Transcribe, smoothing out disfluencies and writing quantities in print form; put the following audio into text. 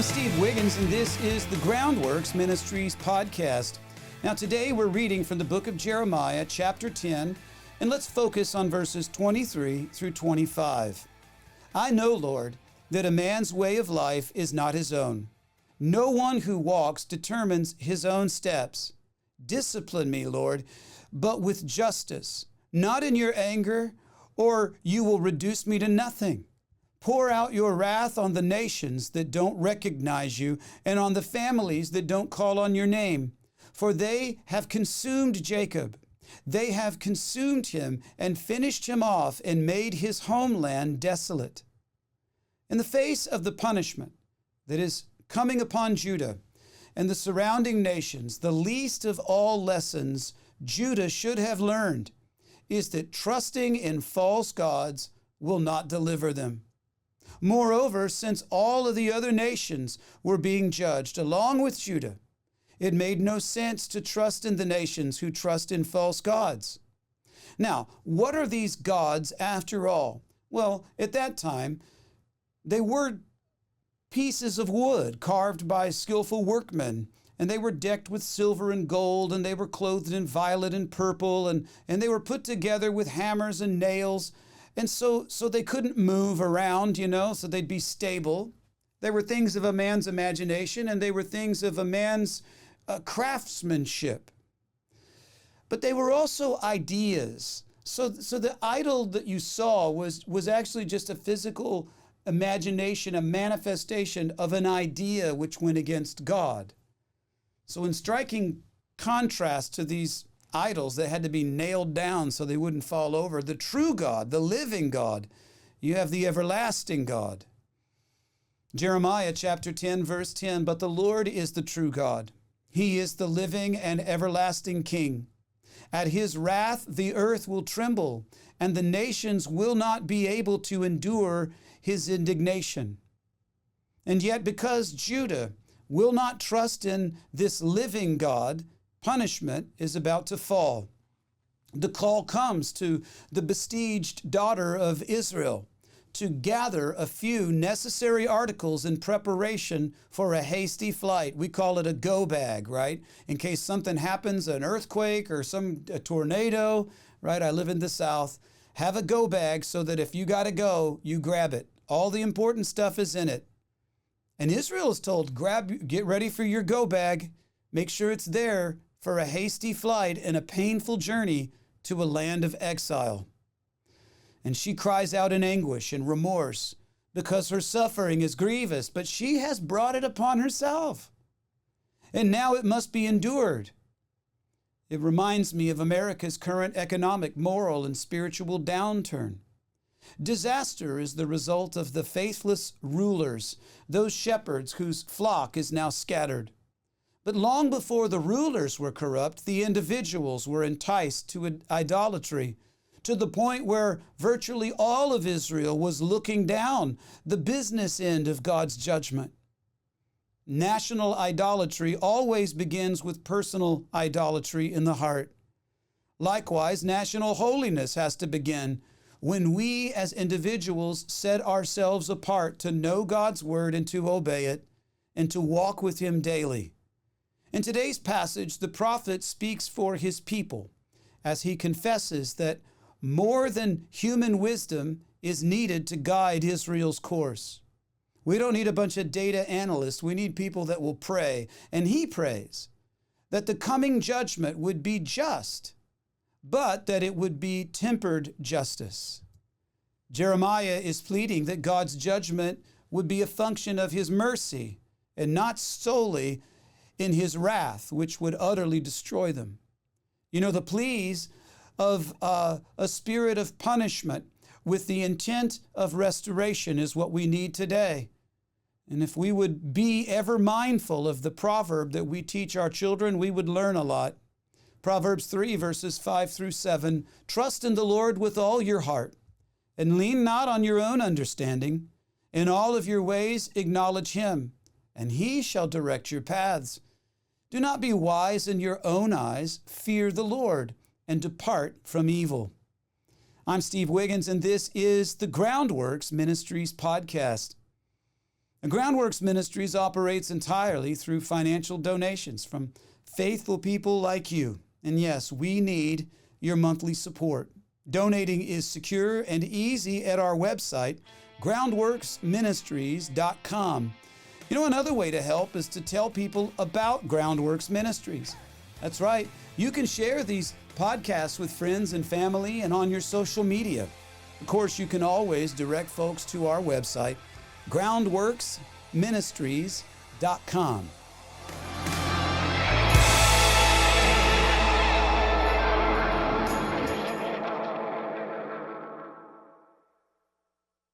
I'm Steve Wiggins, and this is the Groundworks Ministries podcast. Now, today we're reading from the book of Jeremiah, chapter 10, and let's focus on verses 23 through 25. I know, Lord, that a man's way of life is not his own. No one who walks determines his own steps. Discipline me, Lord, but with justice, not in your anger, or you will reduce me to nothing. Pour out your wrath on the nations that don't recognize you and on the families that don't call on your name. For they have consumed Jacob. They have consumed him and finished him off and made his homeland desolate. In the face of the punishment that is coming upon Judah and the surrounding nations, the least of all lessons Judah should have learned is that trusting in false gods will not deliver them. Moreover, since all of the other nations were being judged along with Judah, it made no sense to trust in the nations who trust in false gods. Now, what are these gods after all? Well, at that time, they were pieces of wood carved by skillful workmen, and they were decked with silver and gold, and they were clothed in violet and purple, and they were put together with hammers and nails. And so they couldn't move around, so they'd be stable. They were things of a man's imagination, and they were things of a man's craftsmanship. But they were also ideas. So the idol that you saw was actually just a physical imagination, a manifestation of an idea which went against God. So in striking contrast to these idols that had to be nailed down so they wouldn't fall over, the true God, the living God, you have the everlasting God. Jeremiah chapter 10, verse 10, but the Lord is the true God. He is the living and everlasting King. At his wrath the earth will tremble, and the nations will not be able to endure his indignation. And yet, because Judah will not trust in this living God, punishment is about to fall. The call comes to the besieged daughter of Israel to gather a few necessary articles in preparation for a hasty flight. We call it a go bag, right? In case something happens, an earthquake or a tornado, right? I live in the South. Have a go bag so that if you got to go, you grab it. All the important stuff is in it. And Israel is told, get ready for your go bag. Make sure it's there for a hasty flight and a painful journey to a land of exile. And she cries out in anguish and remorse because her suffering is grievous, but she has brought it upon herself. And now it must be endured. It reminds me of America's current economic, moral, and spiritual downturn. Disaster is the result of the faithless rulers, those shepherds whose flock is now scattered. But long before the rulers were corrupt, the individuals were enticed to idolatry, to the point where virtually all of Israel was looking down the business end of God's judgment. National idolatry always begins with personal idolatry in the heart. Likewise, national holiness has to begin when we as individuals set ourselves apart to know God's word and to obey it and to walk with him daily. In today's passage, the prophet speaks for his people as he confesses that more than human wisdom is needed to guide Israel's course. We don't need a bunch of data analysts. We need people that will pray. And he prays that the coming judgment would be just, but that it would be tempered justice. Jeremiah is pleading that God's judgment would be a function of his mercy and not solely in his wrath, which would utterly destroy them. The pleas of a spirit of punishment with the intent of restoration is what we need today. And if we would be ever mindful of the proverb that we teach our children, we would learn a lot. Proverbs 3, verses 5 through 7, trust in the Lord with all your heart, and lean not on your own understanding. In all of your ways acknowledge him, and he shall direct your paths. Do not be wise in your own eyes. Fear the Lord and depart from evil. I'm Steve Wiggins, and this is the Groundworks Ministries podcast. And Groundworks Ministries operates entirely through financial donations from faithful people like you. And yes, we need your monthly support. Donating is secure and easy at our website, groundworksministries.com. Another way to help is to tell people about Groundworks Ministries. That's right. You can share these podcasts with friends and family and on your social media. Of course, you can always direct folks to our website, groundworksministries.com.